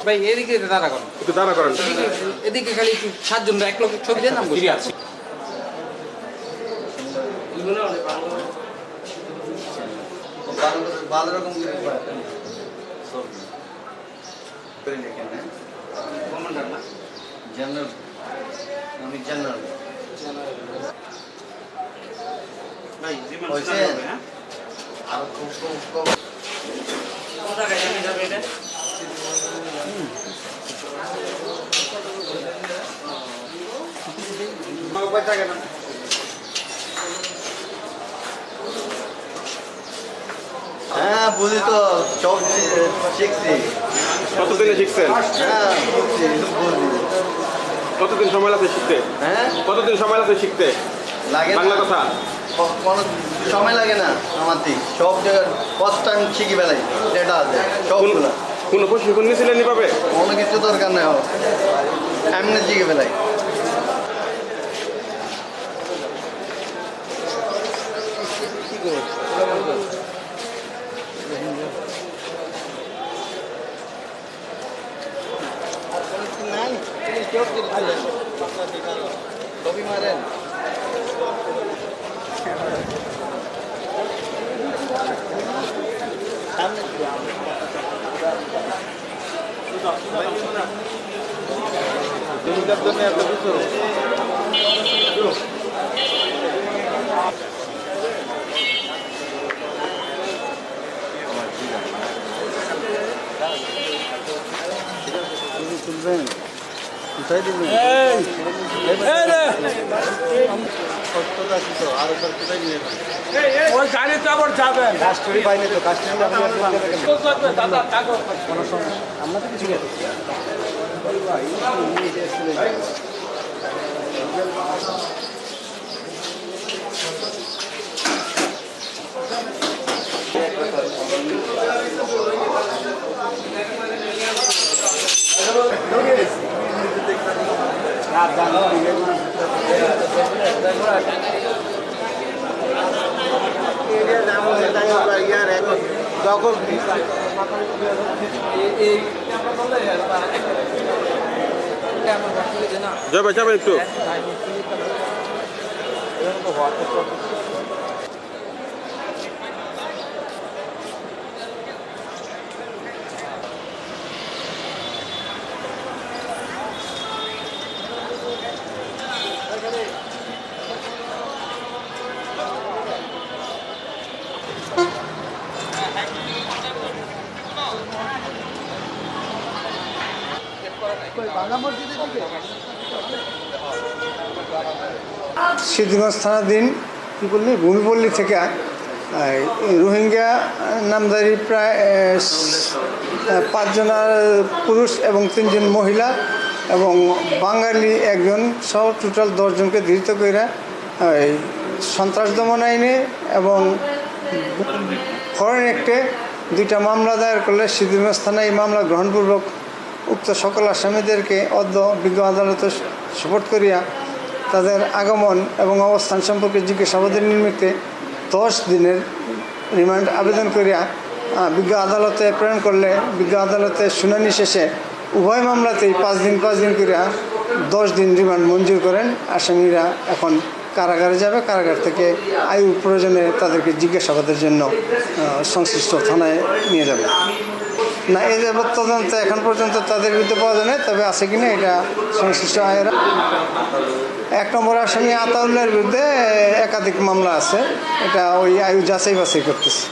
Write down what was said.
ভাই এদিকে দাঁড়া করেন, একটু দাঁড়া করেন। এদিকে খালি একটু 7 জন এক লোক ছবি দেন না বসে আছি। ভালো রকম কমান্ডার না জেনারেল, আমি জেনারেল ভাই জীবন হয়েছে। হবে না আর খুব খুব কোথা থেকে যাবে এটা উপায় থাকে না। হ্যাঁ বুঝি তো, সব শিখছি। কতদিনে শিখছেন? হ্যাঁ বুঝছি, বুঝি। কতদিন সময় লাগছে শিখতে? হ্যাঁ কতদিন সময় লাগছে শিখতে লাগে বাংলা কথা? কোনো সময় লাগে না আমার দিক, সব জায়গায় ফার্স্ট টাইম শিখি বেলাই যেটা আছে সবগুলো। কোনো প্রশিক্ষণ নিয়েছিলেন এভাবে? কোনো কিছু দরকার নেই, এমনি শিখে বেলাই। কপি মারেন তুলবেন, কোথায় দিবেন? আরো কোথায় নিয়ে ওই গাড়ি তো আবার যাবেন কাস্টরি পাইনি তো, কাস্টরি দাদা কাগজ কোনো সমস্যা আমরা তো কিছু তখন যাবে যাবে একটু সিদ্ধিগঞ্জ থানাধীন কী বললি ভূমিপল্লী থেকে রোহিঙ্গা নামধারী প্রায় 5 জন পুরুষ এবং 3 জন মহিলা এবং বাঙালি একজন সহ টোটাল 10 জনকে ধৃত করে সন্ত্রাস দমন আইনে এবং ফরেন অ্যাক্টে 2টা মামলা দায়ের করলে সিদ্ধিগঞ্জ থানায় এই মামলা গ্রহণপূর্বক উক্ত সকল আসামিদেরকে বিজ্ঞ আদালতে সোপর্দ করিয়া তাদের আগমন এবং অবস্থান সম্পর্কে জিজ্ঞাসাবাদের নিমিত্তে 10 দিনের রিমান্ড আবেদন করিয়া বিজ্ঞ আদালতে প্রেরণ করলে বিজ্ঞ আদালতে শুনানি শেষে উভয় মামলাতেই 5 দিন করিয়া 10 দিন রিমান্ড মঞ্জুর করেন। আসামিরা এখন কারাগারে যাবে, কারাগার থেকে আইন প্রয়োজনে তাদেরকে জিজ্ঞাসাবাদের জন্য সংশ্লিষ্ট থানায় নিয়ে যাবে। না এই যাবৎ তদন্ত এখন পর্যন্ত তাদের বিরুদ্ধে পাওয়া যায় না, তবে আছে কিনা এটা সংশ্লিষ্ট আয়েরা। 1 নম্বর আসামি আতাউল্লাহর বিরুদ্ধে একাধিক মামলা আছে, এটা ওই আয়ু যাচাই বাছাই করতেছে।